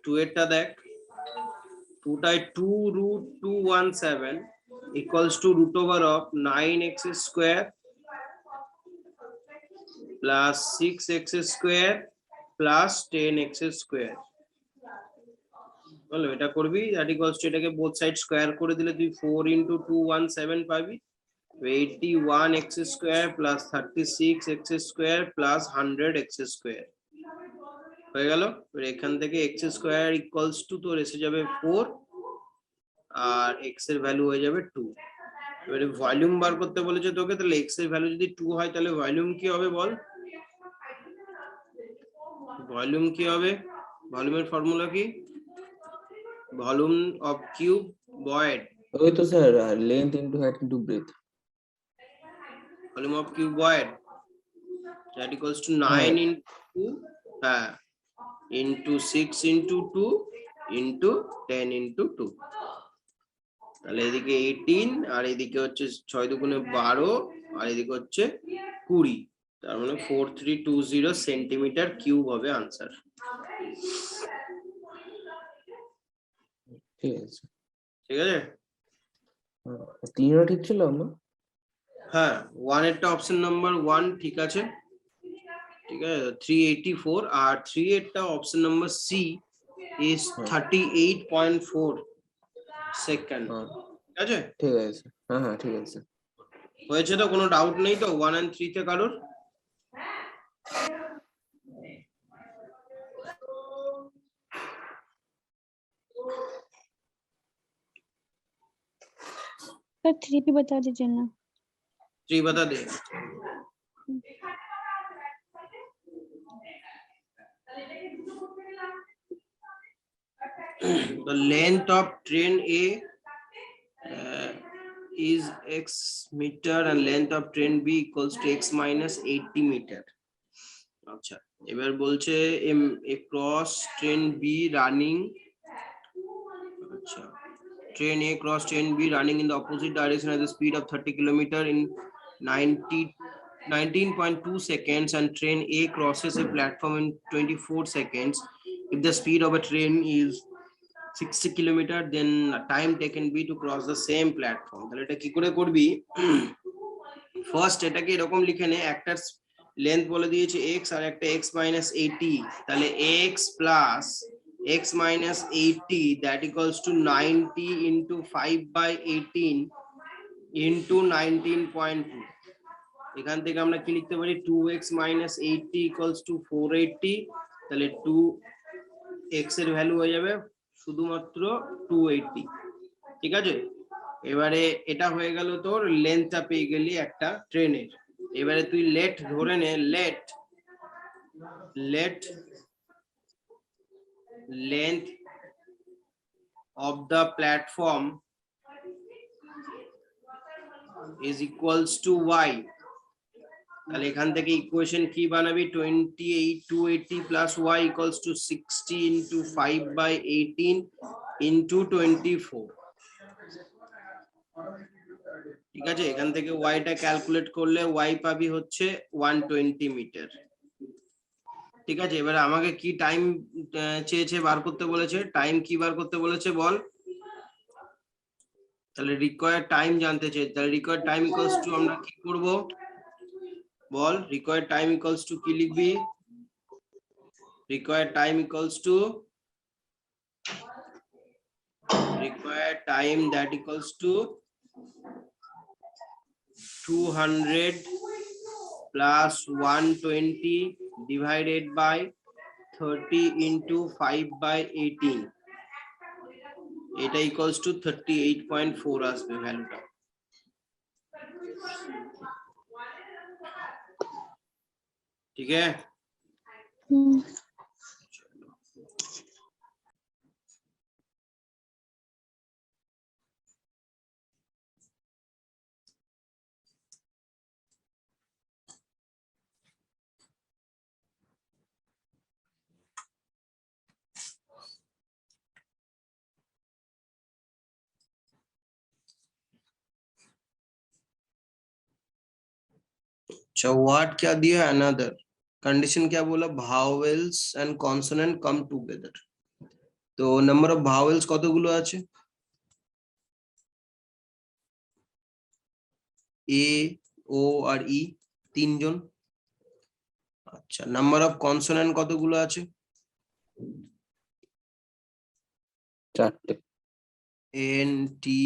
2 এরটা দেখ, 2টায় 2 root 217 equals to root over of 9x square plus 6x square plus 10x square। বলো এটা করবি, that equals to এটাকে both side square করে দিলে তুই 4 into 217 পাবি, 81x square plus 36x square plus 100x square হয়ে গেল। এখান থেকে x square equals to তোর এসে যাবে 4 আর x এর ভ্যালু হয়ে যাবে 2। এবারে ভলিউম বার করতে বলেছে তোকে, তাহলে x এর ভ্যালু যদি 2 হয় তাহলে ভলিউম কি হবে বল? ভলিউম কি হবে? ভলিউমের ফর্মুলা কি? ভলিউম অফ কিউব ভয়েড, ওই তো sir length into height into breadth. Volume of cube void that equals to 9 into into 6 into 2 into 10 into 2। তাহলে এদিকে 18 আর এদিকে হচ্ছে 6 দুগুণে 12 আর এদিকে হচ্ছে 20, তার মানে 4320 সেন্টিমিটার কিউব হবে আনসার। ঠিক আছে, ঠিক আছে, তিনটা ঠিক ছিল না? হ্যাঁ 1 এরটা অপশন নাম্বার 1 ঠিক আছে, ঠিক আছে 384, আর 3 এরটা option number C is 38.4 second. ঠিক আছে, ঠিক আছে, হ্যাঁ ঠিক আছে। হয়েছে তো, কোনো ডাউট নেই তো 1 and 3 তে কারোর? सर 3 भी बता दीजिए ना। 3 बता दे। The length of train A is x meter and length of train B equals to x minus 80 meter। আচ্ছা, এবার বলছে across train B running, আচ্ছা train A cross train B running in the opposite direction at the speed of 30 km in 19.2 seconds and train A crosses a platform in 24 seconds. If the speed of a train is 60 km, then time taken B to cross the same platform। তাহলে এটা কি করে করবি? First এটাকে এরকম লিখে নে, একটা লেন্থ বলে দিয়েছে x আর একটা x minus 80, তাহলে x plus x minus 80 that equals to 90 into 5/18 into 19.2। এখান থেকে আমরা কি লিখতে পারি? 2x minus 80 equals to 480, তাহলে 2x এর ভ্যালু হয়ে যাবে শুধুমাত্র 280। ঠিক আছে, এবারে এটা হয়ে গেল তোর লেন্থটা পেয়ে গেলি একটা ট্রেনের। এবারে তুই লেট ধরে নে, late length of the platform is equals to y। তাহলে এখান থেকে ইকুয়েশন কি বানাবি? 28 280 plus y equals to 60 into 5/18 into 24। ঠিক আছে, এখান থেকে y টা ক্যালকুলেট করলে y পাবি হচ্ছে 120 মিটার। ঠিক আছে, এবারে আমাকে কি টাইম চেয়েছে বার করতে বলেছে, টাইম কি বার করতে বলেছে বল? তাহলে রিকোয়ার্ড টাইম জানতে চাই, তাহলে রিকোয়ার্ড টাইম ইকুয়ালস টু আমরা কি করব বল? রিকোয়ার্ড টাইম ইকুয়ালস টু কি লিখবি? Required time equals to required time that equals to 200 plus 120 divided by 30 into 5/18, এটা equals to 38.4 আসবে ভ্যালুটা। ঠিক আছে, अच्छा वर्ड क्या दिया? अनदर कंडीशन क्या बोला? भावेल्स एंड कॉन्सोनेंट कम टुगेदर। তো নাম্বার অফ ভাওয়েলস কতগুলো আছে? এ, ও আর ই, তিনজন। আচ্ছা, নাম্বার অফ কনসোনেন্ট কতগুলো আছে? 4টে। এন, টি,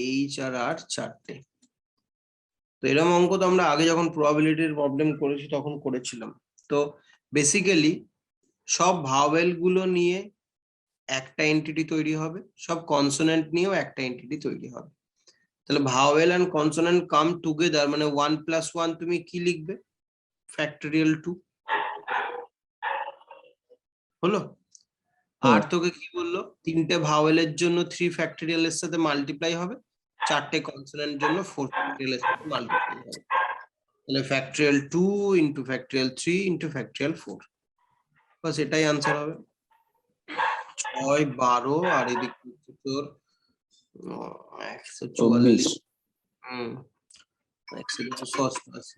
এইচ আর আর, 4টে। তো এরকম অঙ্ক তো আমরা আগে যখন প্রবাবিলিটির প্রবলেম করেছি তখন করেছিলাম। তো বেসিক্যালি সব ভাওয়েল গুলো নিয়ে একটা এন্টিটি তৈরি হবে, সব কনসোনেন্ট নিয়েও একটা এন্টিটি তৈরি হবে। তাহলে vowel and consonant come together, মানে 1+1 তুমি কি লিখবে? ফ্যাক্টোরিয়াল 2 হলো। আর তোকে কি বললো? 3টে ভাওয়েলের জন্য 3 ফ্যাক্টোরিয়াল এর সাথে মাল্টিপ্লাই হবে, 4টে কনসোনেন্টের জন্য 4 ফ্যাক্টোরিয়াল এর সাথে মাল্টিপ্লাই হবে। তাহলে factorial 2 into factorial 3 into factorial 4, বাস এটাই আনসার হবে। 6, 12 আর এদিকে হচ্ছে তোর 144। হম, 188।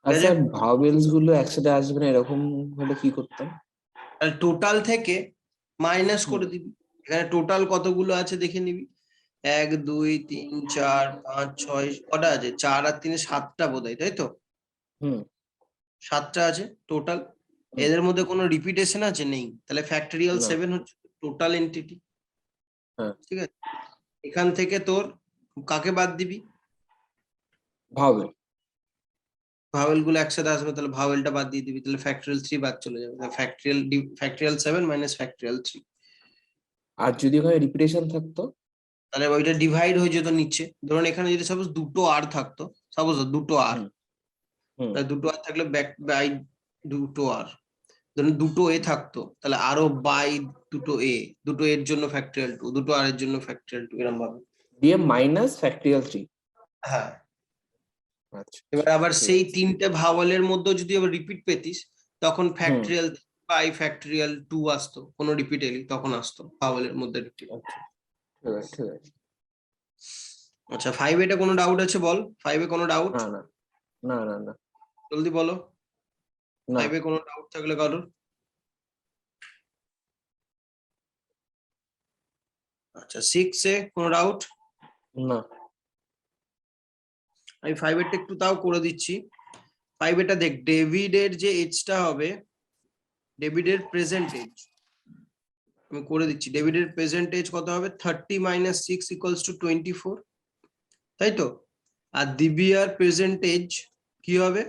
আর স্যার ভাওয়েলস গুলো একসাথে আসবে না, এরকম হলে কি করতাম? টোটাল থেকে মাইনাস করে দিবি। এখানে টোটাল কতগুলো আছে দেখে নিবি। 1, 2, 3, 4, 5, 6, কটা আছে? 4 আর 3 7টা বোধহয়, তাই তো? হুম 7টা আছে টোটাল। এদের মধ্যে কোনো রিপিটেশন আছে? নেই। তাহলে ফ্যাক্টোরিয়াল না। 7 হচ্ছে টোটাল এন্টিটি। হ্যাঁ ঠিক আছে, এখান থেকে তোর কাকে বাদ দিবি? ভাওয়েল। ভাওয়েল গুলো একসাথে আসবে, তাহলে ভাওয়েলটা বাদ দিয়ে দিবি, তাহলে ফ্যাক্টোরিয়াল 3 বাদ চলে যাবে। Factorial 7 minus factorial 3। আর যদি ওখানে রিপিটেশন থাকতো? তাহলে ওইটা ডিভাইড হয়ে যেত নিচে। ধরুন এখানে যদি সাপোজ দুটো আর থাকতো, সাপোজ দুটো আর, হুম হুম তাহলে দুটো আর থাকলে ব্যাক বাই দুটো আর। ধরুন দুটো এ থাকতো, তাহলে আরো বাই দুটো এ, দুটো এর জন্য ফ্যাক্টোরিয়াল 2, দুটো আর এর জন্য ফ্যাক্টোরিয়াল 2, এরকম ভাবে। দিয়ে মাইনাস ফ্যাক্টোরিয়াল 3। হ্যাঁ, আচ্ছা এবার আবার ঠিক সেই আছে। 3টে ভাওয়ালের মধ্যে যদি আবার রিপিট পেতিস, তখন হুম ফ্যাক্টোরিয়াল বাই ফ্যাক্টোরিয়াল 2 আসতো, কোনো রিপিট এলি তখন আসতো ভাওয়ালের মধ্যে রিপিট। আচ্ছা ঠিক আছে ঠিক আছে। আচ্ছা, 5 এটা কোনো ডাউট আছে? বল, 5 কোনো ডাউট? না না না না না জলদি বলো, না 5 কোনো ডাউট থাকলে কারোর। আচ্ছা, 6 কোনো ডাউট? না। আমি 5 একটু তাও করে দিচ্ছি। 5 দেখ, ডেভিডের যে এজটা হবে, ডেভিডের প্রেজেন্ট এজ আমি করে দিচ্ছি। ডেভিডের প্রেজেন্ট এজ কত হবে? 30 - 6 = 24, তাই তো? আর দিবিয়ার প্রেজেন্ট এজ কি হবে?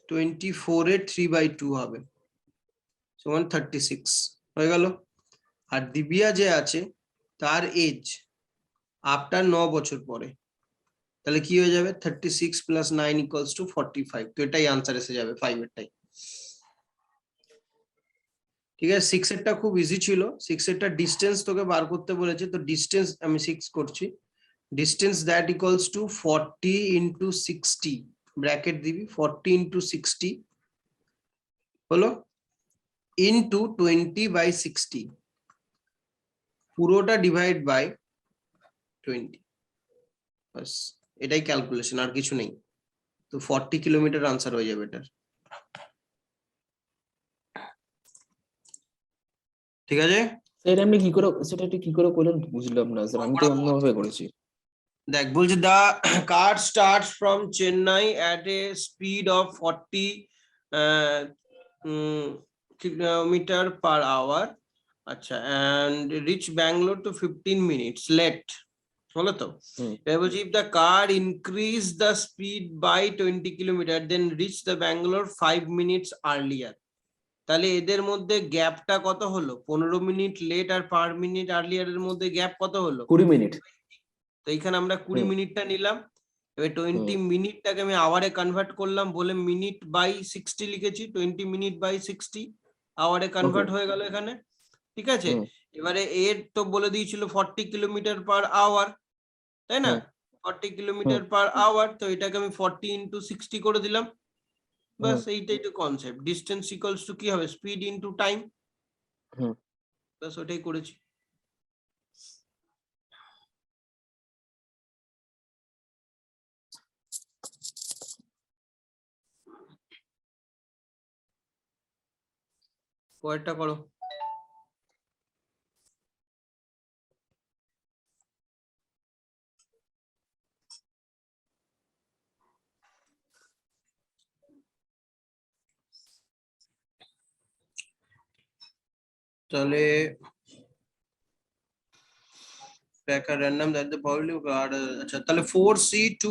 24 এর 3/2 হবে, সমান 36 হয়ে গেল। আর দিবিয়া যে আছে তার এজ আফটার 9 বছর পরে, তাহলে কি হয়ে যাবে? 36 + 9 = 45। তো এটাই আনসার এসে যাবে 5 এরটাই। ঠিক আছে, 6 এরটা খুব ইজি ছিল। 6 এরটা ডিস্টেন্স তোকে বার করতে বলেছে, তো ডিস্টেন্স আমি 6 করছি। Distance that equals to 40 × 60, bracket দিবি, 40 × 60 হলো, ইন্টু 20/60, পুরোটা ডিভাইড বাই 20। বাস এটাই ক্যালকুলেশন, আর কিছু নেই। তো 40 কিলোমিটার আনসার হয়ে যাবে এটার। ঠিক আছে, সেটা আপনি কি করে, সেটা একটু কি করে করলেন বুঝলাম না স্যার, আমি তো অন্যভাবে করেছি। দেখ বলছে the car starts from Chennai at a speed of 40 kilometre per hour. আচ্ছা, অ্যান্ড রিচ ব্যাঙ্গালোর তো 15 মিনিটস লেট, হলো তো? হুম এবার বলছি if the car increase the speed by 20 kilometre then reach the Bangalore 5 minutes earlier. তাহলে এদের মধ্যে গ্যাপটা কত হলো? 15 মিনিট লেট আর পার মিনিট আর্লিয়ার এর মধ্যে গ্যাপ কত হলো? 20 মিনিট। তো এখানে আমরা 20 হুম মিনিটটা নিলাম, এবার 20 হুম মিনিটটাকে আমি আওয়ারে কনভার্ট করলাম বলে মিনিট বাই 60 লিখেছি। 20 মিনিট বাই 60 আওয়ারে কনভার্ট হয়ে গেল এখানে। ঠিক আছে, হুম এবারে এর তো বলে দিয়েছিল 40 কিলোমিটার পার আওয়ার, তাই না? হুম 40 হুম কিলোমিটার পার আওয়ার, তো এটাকে আমি 40 × 60 করে দিলাম। হুম বাস এইটাই তো কনসেপ্ট। ডিস্টেন্স ইকুয়ালস টু কি হবে? Speed into time. হুম বাস ওটাই করেছি। পরেরটা করো। তাহলে pick a random that the probability of আচ্ছা তাহলে 4C2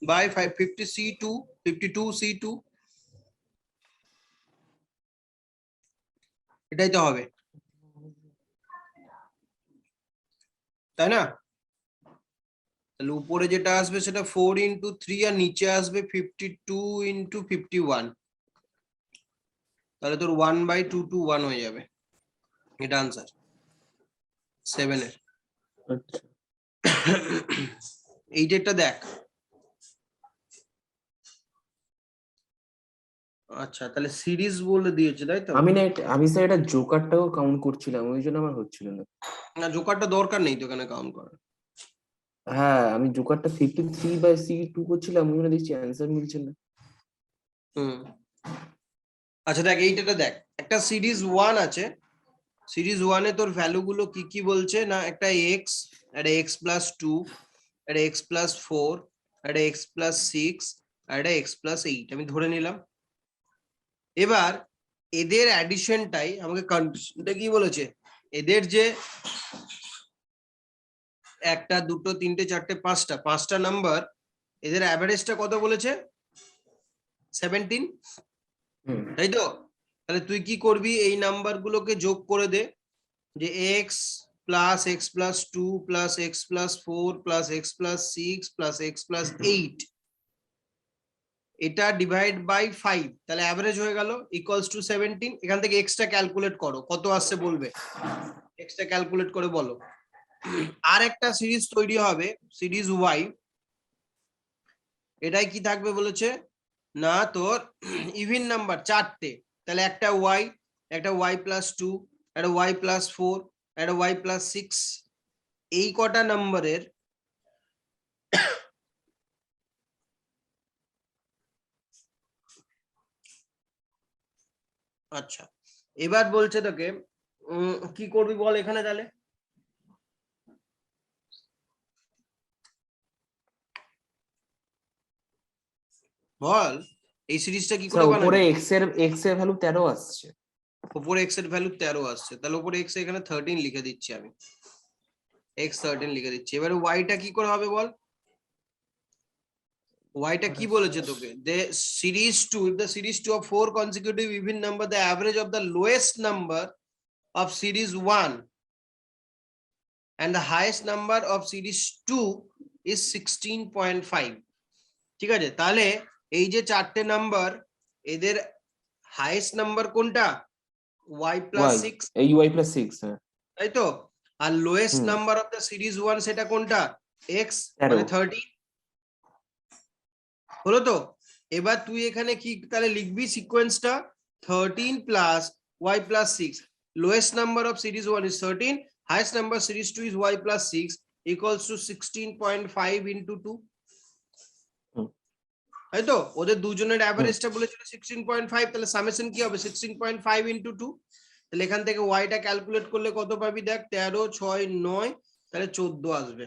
by 550C2 52C2 এটাই তো হবে, তাই না? তাহলে উপরে যেটা আসবে সেটা 4 into 3 আর নিচে আসবে 52 into 51, তাহলে তোর 1/221 হয়ে যাবে। এটা আনসার 7 এর। আচ্ছা 8 এরটা দেখ। আচ্ছা তাহলে সিরিজ বলে দিয়েছে তাই তো? আমি স্যার এটা জোকারটাও কাউন্ট করছিলাম, ওই জন্য আমার হচ্ছিল না। না জোকারটা দরকার নেই তো এখানে কাউন্ট করার। হ্যাঁ আমি জোকারটা 53/C2 করছিলাম, ওই জন্য দেখছি অ্যান্সার মিলছে না। হুম আচ্ছা দেখ এইটা দেখ, একটা সিরিজ 1 আছে, সিরিজ 1 এ তোর ভ্যালু গুলো কি কি বলছে না, একটা এক্স, একটা x+2, একটা x+4, একটা x+6, আর একটা x+8 আমি ধরে নিলাম। এবার এদের অ্যাডিশনটাই আমাকে কন্ডিশনটা কি বলেছে, এদের যে একটা দুটো তিনটে চারটে পাঁচটা নাম্বার, এদের অ্যাভারেজটা কত বলেছে 17, হুম তাই তো? তাহলে তুই কি করবি, এই নাম্বার গুলোকে যোগ করে দে, যে x plus x+2 plus x+4 plus x+6 plus x+8 এটা ডিভাইড বাই 5, তাহলে অ্যাভারেজ হয়ে গেল ইকুয়ালস টু 17। এখান থেকে এক্সটা ক্যালকুলেট করো কত আসছে বলবে, এক্সটা ক্যালকুলেট করে বলো। আর একটা সিরিজ তৈরি হবে সিরিজ ওয়াই, এটাই কি থাকবে বলেছে না তোর ইভিন নাম্বার চারটে, তাহলে একটা ওয়াই, একটা y+2, একটা y+4, একটা y+6, এই কটা নাম্বারের আচ্ছা এবার বলছে তোকে কি করবি বল এখানে, তাহলে বল এই সিরিজটা কি করে স্যার উপরে বানাবি। এক্স এর ভ্যালু 13 আসছে। উপরে এক্স এর ভ্যালু 13 আসছে, তাহলে উপরে এক্স এখানে 13 লিখে দিচ্ছি আমি, x13 লিখে দিচ্ছি। এবারে ওয়াইটা কি করে হবে বল, ওয়াইটা কি বলেছে তোকে, the series 2, if the series 2 of 4 consecutive even number, the average of the lowest number of series 1 and the highest number of series 2 is 16.5। ঠিক আছে, তাহলে এই যে চারটে নাম্বার, এদের হাইয়েস্ট নাম্বার কোনটা ওয়াই y+6, এই y+6 হ্যাঁ। তাই তো? আর lowest hmm number of the series 1 সেটা কোনটা x, 13। মানে 30 হলো তো। এবার তুই এখানে কি তাহলে লিখবি সিকোয়েন্সটা, 13 plus y+6, lowest number of series 1 is 13, highest number series 2 is y+6 equals to 16.5 into 2, হুম তাই তো? ওদের দুজনের হুম অ্যাভারেজটা বলেছিল 16.5, তাহলে সামেশন কি হবে 16.5 into 2, তাহলে এখান থেকে ওয়াইটা ক্যালকুলেট করলে কত পাবি দেখ, 13 6 9, তাহলে 14 আসবে।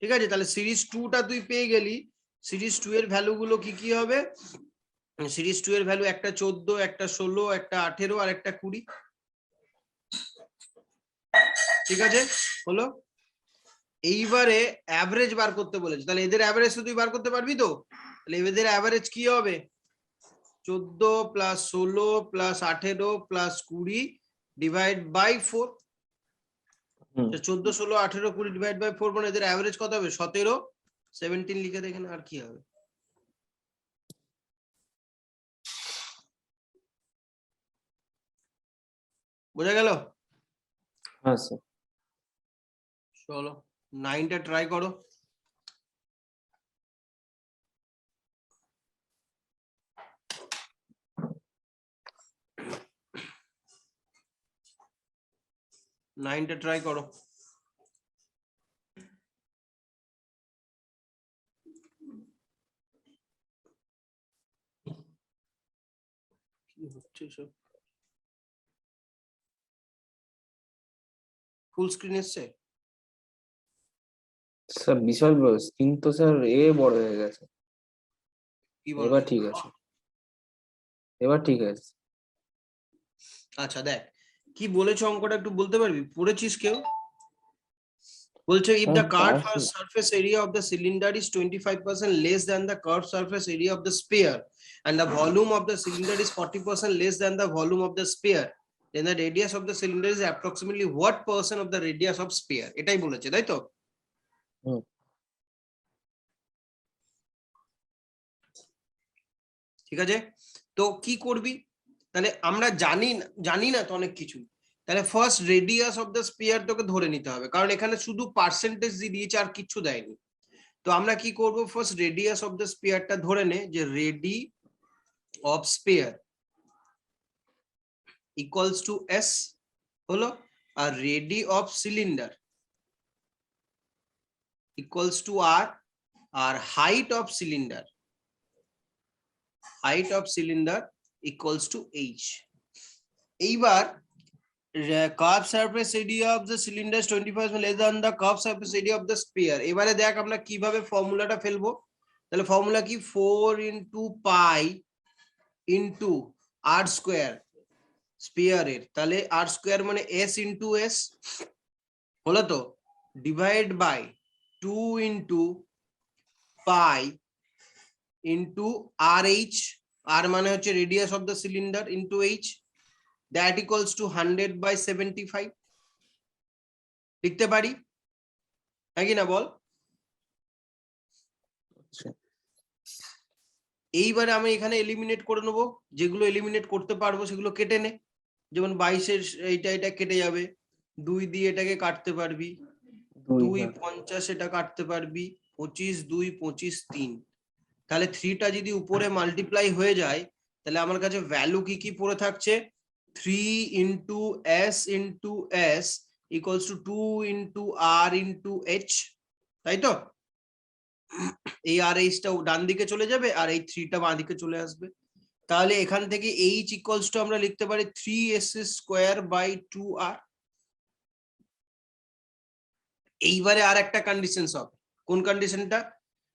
ঠিক আছে, তাহলে সিরিজ 2টা তুই পেয়ে গেলি। সিরিজ 2 এর ভ্যালু গুলো কি কি হবে, সিরিজ 2 এর ভ্যালু একটা 14, একটা 16, একটা 18 আর একটা 20। ঠিক আছে হলো। এইবারে অ্যাভারেজ বার করতে বলেছে, তাহলে এদের অ্যাভারেজ তুই বার করতে পারবি তো, তাহলে এদের অ্যাভারেজ কি হবে 14 plus 16 plus 18 plus 20 divide by 4, হুম 14 16 18 20 ডিভাইড বাই 4, মানে এদের অ্যাভারেজ কত হবে 17, 17 লিখে দেখেন আর কি হবে। বোঝা গেল? হ্যাঁ স্যার। চলো 9টা ট্রাই করো। নাইনটা ট্রাই করো। কি হচ্ছে সব। ফুল স্ক্রিন এসছে? স্যার বিশাল বড় স্ক্রিন তো স্যার বড় হয়ে গেছে। কি বড় এবার হয়েছে? ঠিক আছে, এবার ঠিক আছে। আচ্ছা দেখ কি বলেছে অঙ্কটা একটু বলতে পারবি? পড়েছিস কেউ? বলছে if the curved surface area of the cylinder is 25% less than the curved surface area of the sphere and the volume of the cylinder is 40% less than the volume of the sphere, then the radius of the cylinder is approximately what percent of the radius of sphere? এটাই বলেছে তাই তো? হুম। ঠিক আছে, তো কি করবি তাহলে? আমরা জানি না তো অনেক কিছু। তাহলে first radius of the spear তোকে ধরে নিতে হবে, কারণ এখানে শুধু পার্সেন্টেজ দিয়ে দিয়েছে আর কিছু দেয়নি। তো আমরা কি করব, ফার্স্ট রেডিয়াস অফ দ্য স্পিয়ারটা ধরে নে যে radii of sphere equals to S হলো, আর radii of cylinder equals to R, আর height of cylinder equals to h. এইবার curved surface area of the cylinder is 25% less than the curved surface area of the sphere. এবারে দেখ আমরা কিভাবে ফর্মুলাটা ফেলবো। তাহলে ফর্মুলা কি, 4 into pi into r square spear এর, তাহলে r square মানে s into s হলো তো, divide by 2 into pi into rh, r মানে হচ্ছে radius of the cylinder, into h, that equals to 100/75 লিখতে পারি, নাকি না বল? এইবারে আমি এখানে এলিমিনেট করে নেবো, যেগুলো এলিমিনেট করতে পারবো সেগুলো কেটে নে। যেমন 22-এর এটা কেটে যাবে, 2 দিয়ে এটাকে কাটতে পারবি, 2 50 এটা কাটতে পারবি, 25 2 25 3। তাহলে 3টা যদি উপরে মাল্টিপ্লাই হয়ে যায় তাহলে আমার কাছে ভ্যালু কি পড়ে থাকছে, 3 into s into s equals to 2 into r into h, তাই তো? এই আর এইচটা ডান দিকে চলে যাবে আর এই 3টা বাঁ দিকে চলে আসবে। তাহলে এখান থেকে h equals to আমরা লিখতে পারি 3s²/2r। এইবারে আর একটা কন্ডিশন হবে, কোন কন্ডিশনটা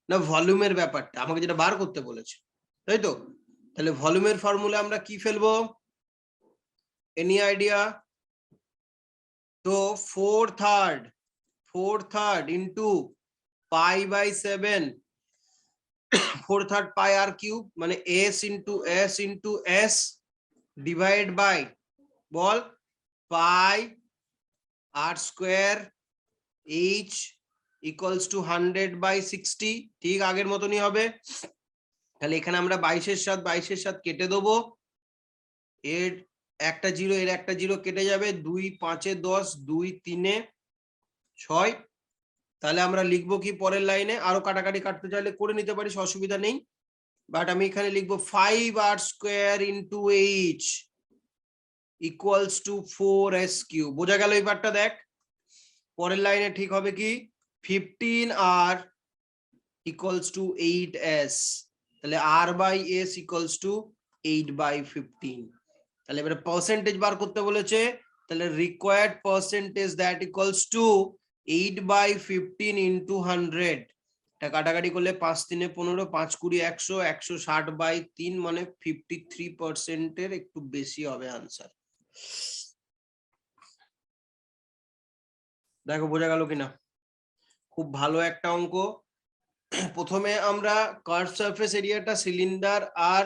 না, ভলিউমের ব্যাপারটা আমাকে যেটা বার করতে বলেছে, তাই তো? তাহলে ভলিউমের ফর্মুলা আমরা কি ফেলবো, এনি আইডিয়া? তো 4/3 into pi/7, 4/3 pi r cube মানে s into s divide by বল pi r square h equals to 100/60, ঠিক আগের মতনই হবে। তাহলে এখানে আমরা 22-এর সাথে কেটে দেবো, এর একটা 0 এর একটা 0 কেটে যাবে, 2 5 10 2 3 6। তাহলে আমরা লিখবো কি পরের লাইনে, আরো কাটাকাটি কাটতে চাইলে করে নিতে পারিস, অসুবিধা নেই, বাট আমি এখানে লিখবো 5r² into h equals to 4s³। বোঝা গেল এই পার্টটা? দেখ পরের লাইনে ঠিক হবে কি, 15r equals to 8s, তাহলে r/s equals to 8/15। তাহলে এবারে পার্সেন্টেজ বার করতে বলেছে, তাহলে required percentage that equals to 8/15 into 100, এটা কাটাকাটি করলে 5 3 15 5 20 100 160/3 মানে 53% এর একটু বেশি হবে আনসার। দেখো বোঝা গেল কিনা? খুব ভালো একটা অঙ্ক। প্রথমে আমরা কার্ভ সারফেস এরিয়াটা সিলিন্ডার আর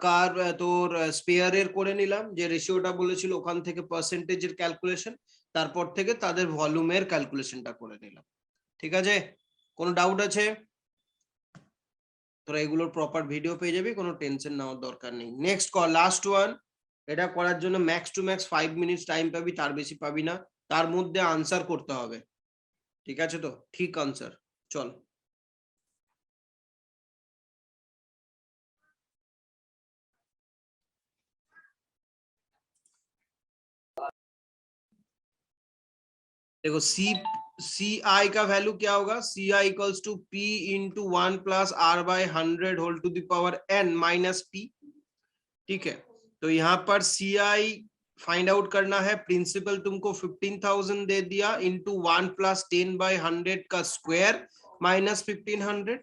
কার্ভ তোর স্পেয়ারের করে নিলাম, যে রেশিওটা বলেছিল ওখান থেকে পার্সেন্টেজের ক্যালকুলেশন, তারপর থেকে তাদের ভলিউমের ক্যালকুলেশনটা করে নিলাম। ঠিক আছে, কোনো ডাউট আছে? তোরা এগুলোর প্রপার ভিডিও পেয়ে যাবি, কোনো টেনশন নেওয়ার দরকার নেই। নেক্সট কর, লাস্ট ওয়ান। এটা করার জন্য max to max 5 minutes time পাবি, তার বেশি পাবি না, তার মধ্যে আনসার করতে হবে। ঠিক আছে তো? ঠিক আনসার, চল। देखो सी आई का वैल्यू क्या होगा, C I equals to P into 1 + r/100 whole to the power n minus P. ठीक है, तो यहाँ पर सी आई फाइंड आउट करना है, प्रिंसिपल तुमको 15,000 दे दिया इंटू 1 प्लस 10/100 का स्क्वायर माइनस 1500,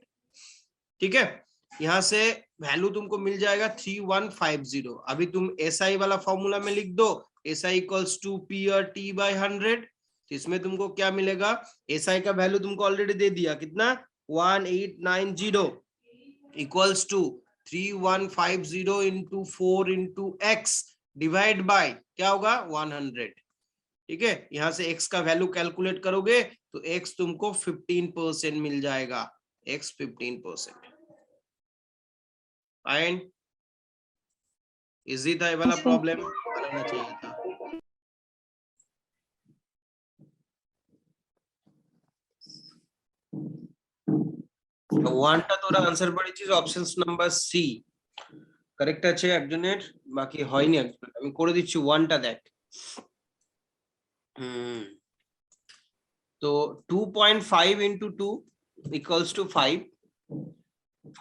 ठीक है। यहाँ से वैल्यू तुमको मिल जाएगा 3150। अभी तुम एसआई वाला फॉर्मूला में लिख दो, एसआई इक्वल्स टू पी और टी बाय 100। इसमें तुमको क्या मिलेगा, एसआई का वैल्यू तुमको ऑलरेडी दे दिया, कितना 1890 equals to 3150 into 4 into x divide by क्या होगा 100, ठीक है। यहां से x का वैल्यू कैलकुलेट करोगे तो x तुमको 15% मिल जाएगा, x 15%। फाइन, इजी था ये वाला प्रॉब्लम, बनाना चाहिए था। ওয়ানটা তোরা আনসার করেছিস অপশন নাম্বার সি, কারেক্ট আছে একজনের, বাকি হয়নি একজন, আমি করে দিচ্ছি ওয়ানটা দেখ। তো 2.5 into 2 equals to 5,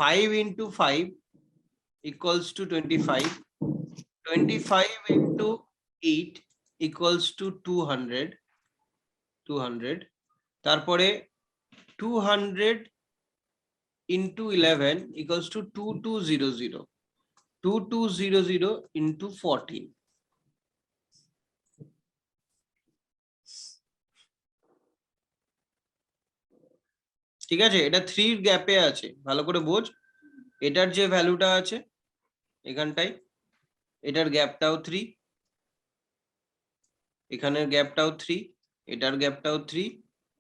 5 into 5 equals to 25, 25 into 8 equals to 200, 200, তারপরে 200 into 11 equals to 2200, 2200 into 14, ঠিক আছে। এটা 3 গ্যাপে আছে, ভালো করে বোঝ। এটার যে ভ্যালুটা আছে এখানটাই, এটার গ্যাপটাও 3, এখানের গ্যাপটাও 3, এটার গ্যাপটাও 3,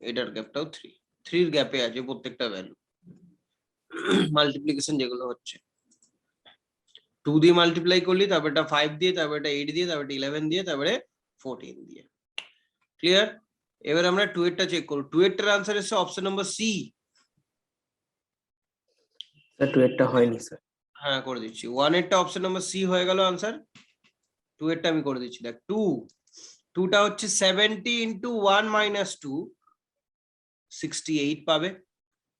এটার গ্যাপটাও 3, 3 গ্যাপে আছে প্রত্যেকটা ভ্যালু। মাল্টিপ্লিকেশন যেগুলো হচ্ছে 2 দিয়ে মাল্টিপ্লাই করলি, তারপর এটা 5 দিয়ে, তারপর এটা 8 দিয়ে, তারপর 11 দিয়ে, তারপরে 14 দিয়ে। ক্লিয়ার? এবার আমরা 2 এরটা চেক করব। 2 এরটার आंसर এসে অপশন নাম্বার সি। স্যার 2 এরটা হয়নি স্যার। হ্যাঁ করে দিচ্ছি, 1 এরটা অপশন নাম্বার সি হয়ে গেল आंसर, 2 এরটা আমি করে দিচ্ছি। দেখ 2 টা হচ্ছে 70 into 1 minus 2, 68 পাবে।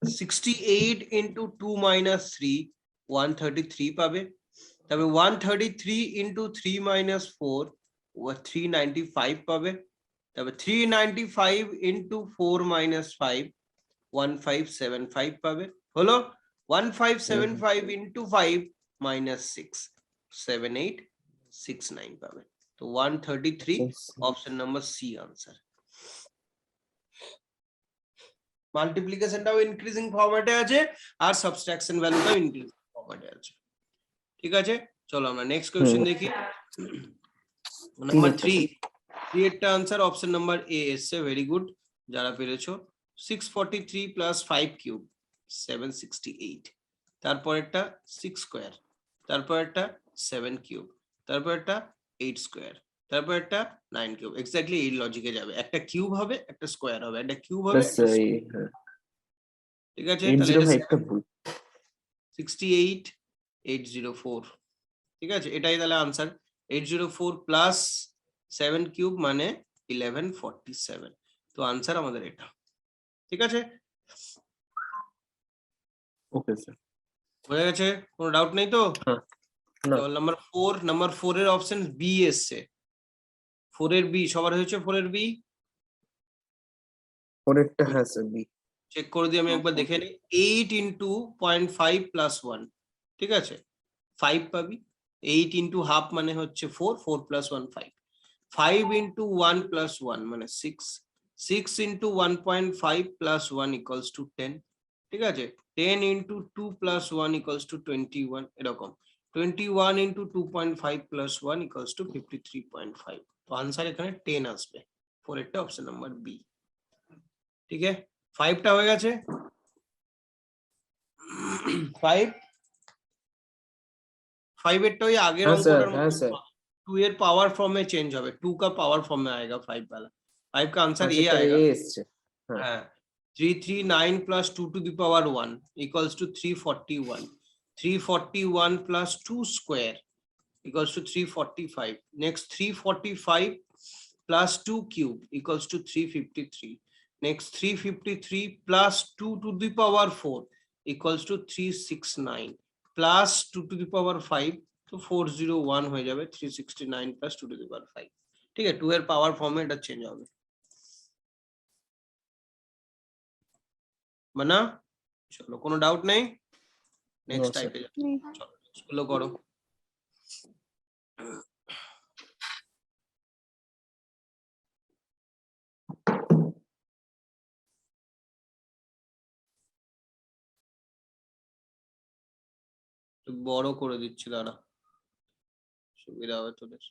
68 into 2 minus 3, 133 পাবে। তারপরে 133 into 3 minus 4, 395 পাবে। তারপরে 395 into 4 minus 5, 1575 পাবে। হলো 1575 into 5 minus 6, 7869 পাবে। তো 133 অপশন নাম্বার সি आंसर। মাল্টিপ্লিকেশনটাও ইনক্রিজিং ফরম্যাটে আছে আর সাবট্রাকশন ভ্যালুটাও ইনক্রিজিং ফরম্যাটে আছে, ঠিক আছে। চলো আমরা নেক্সট কোশ্চেন দেখি। নাম্বার 3 এরটা आंसर অপশন নাম্বার এ এসছে, ভেরি গুড যারা পেরেছো। 643 প্লাস 5 কিউব 768, তারপরেরটা 6 স্কয়ার, তারপরেরটা 7 কিউব, তারপরেরটা 8 স্কয়ার, তারপরেরটা 9 কিউব। এক্স্যাক্টলি এই লজিকে যাবে, একটা কিউব হবে একটা স্কয়ার হবে, একটা কিউব হবে একটা square। ঠিক আছে, তাহলে এটা 68804, ঠিক আছে, এটাই তাহলে आंसर। 804 প্লাস 7 কিউব মানে 1147, তো आंसर আমাদের এটা, ঠিক আছে। ওকে স্যার, হয়ে গেছে, কোনো ডাউট নেই তো? হ্যাঁ না, নাম্বার 4 এর অপশন বি এসছে। 4 এর বি সবার হয়েছে? 4 এর বি পরেরটা হ্যাঁ স্যার বি। চেক করে দিই আমি একবার দেখে নিই। 8 into 0.5 plus 1, ঠিক আছে 5 পাবি। 8 into হাফ মানে হচ্ছে 4, 4 plus 1 5, 5 into 1 plus 1 মানে 6, 6 into 1.5 plus 1 equals to 10, ঠিক আছে। 10 into 2 plus 1 equals to 21, এরকম 21 into 2.5 plus 1 equals to 53.5, তো आंसर এখানে 10 আসবে। 4 এরটা অপশন নাম্বার বি, ঠিক আছে। 5টা হয়ে গেছে। 5 এরটা ওই আগের অঙ্কটার মতো 2 এর पावर फॉर्म में चेंज হবে, 2 का पावर फॉर्म में आएगा 5 वाला। 5 का आंसर ये आएगा, हाँ 339 plus 2 to the power 1 equals to 341, 341 plus 2 square equals to 345, next 345 plus 2 cube equals to 353, next 353 plus 2 to the power 4 equals to 369 plus 2 to the power 5 तो 401 হয়ে যাবে 369 প্লাস 2 টু দি পাওয়ার 5। ঠিক আছে, 2 এর পাওয়ার ফর্মে এটা চেঞ্জ হবে। মানা চলো, কোনো ডাউট নেই? Next No, sir. টাইপে যাও, नहीं চলো স্কুলে করো। একটু বড় করে দিচ্ছি, দাঁড়া, সুবিধা হবে তোদের।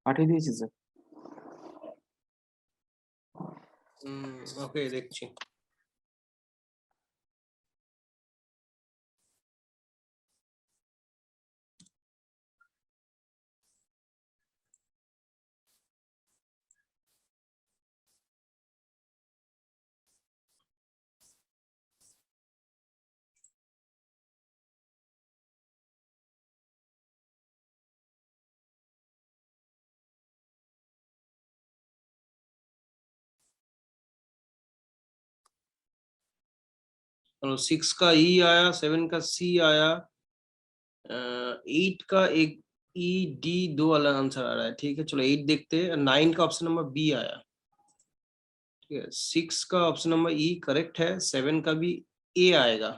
পাঠিয়ে দিয়েছি স্যার। ওকে, দেখছি। चलो 6 का ई आया, 7 का सी आया, 8 का एक ई डी, दो अलग आंसर आ रहा है। ठीक है, चलो 8 देखते हैं। 9 का ऑप्शन नंबर बी आया। ठीक है, 6 का ऑप्शन नंबर ई करेक्ट है, 7 का भी ए आएगा,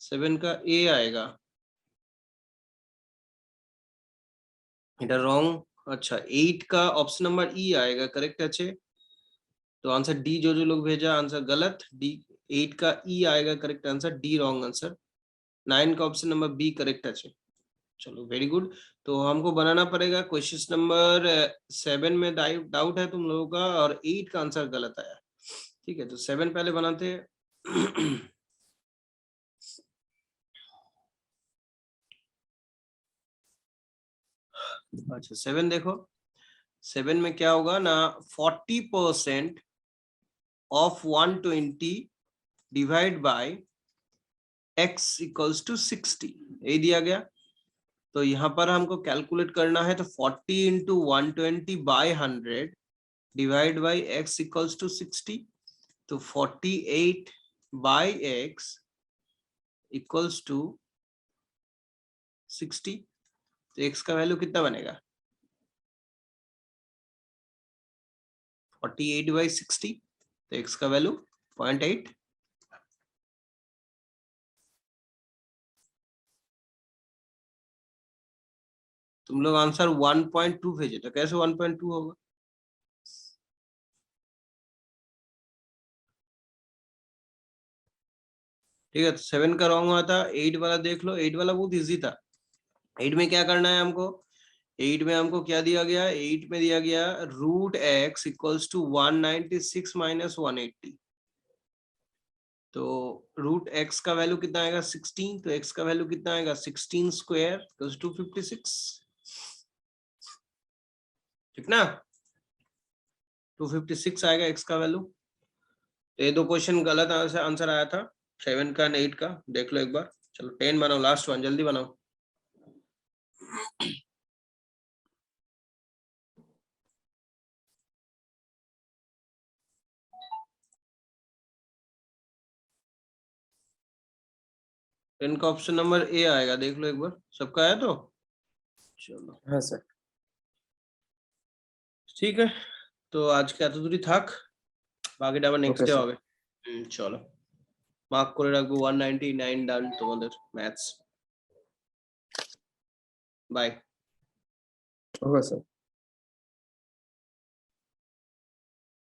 7 का ए आएगा, এটা রং। अच्छा, 8 का ऑप्शन नंबर ई आएगा, करेक्ट है। तो आंसर डी, जो लोग भेजा आंसर गलत। डी 8 का ई आएगा, correct answer. D wrong answer. 9 का ऑप्शन नंबर बी करेक्ट है। चलो वेरी गुड। तो हमको बनाना पड़ेगा क्वेश्चन नंबर 7 में डाउट है तुम लोगों का, और 8 का आंसर गलत आया। ठीक है, तो 7 पहले बनाते हैं। अच्छा 7 देखो, 7 में क्या होगा ना, 40% of 120 divide by x equals to 60, यही दिया गया। तो यहाँ पर हमको कैलकुलेट करना है, तो 40 into 120 by 100 divide by x equals to 60। तो 48 by x equals to 60, तो x का वैल्यू कितना बनेगा 48 by 60, तो x का वैल्यू 0.8। तुम लोग आंसर 1.2 भेजे, तो कैसे 1.2 होगा? ठीक है, तो 7 का रॉन्ग हुआ था। 8 वाला देख लो, 8 वाला बहुत इजी था। 8 में क्या करना है हमको? 8 में हमको क्या दिया गया? 8 में दिया गया root x equals to 196 minus 180। तो रूट एक्स का वैल्यू कितना आएगा 16, तो एक्स का वैल्यू कितना आएगा 16 स्क्वायर इक्वल्स टू 56, ठीक ना? 256 आएगा एक्स का वैल्यू। तो ये दो क्वेश्चन गलत आंसर आया था, 7 का एंड 8 का। देख लो एक बार। चलो 10 बनाओ, लास्ट वन जल्दी बनाओ। टेन का ऑप्शन नंबर ए आएगा, देख लो एक बार। सबका आया तो चलो। हाँ सर। ঠিক আছে, তো আজকে এত দূরই থাক, বাকিটা আবার নেক্সট Okay, ডে sir. হবে। চলো, মার্ক করে রাখবো 199 ডান তোমাদের ম্যাথস। বাই। Okay, sir.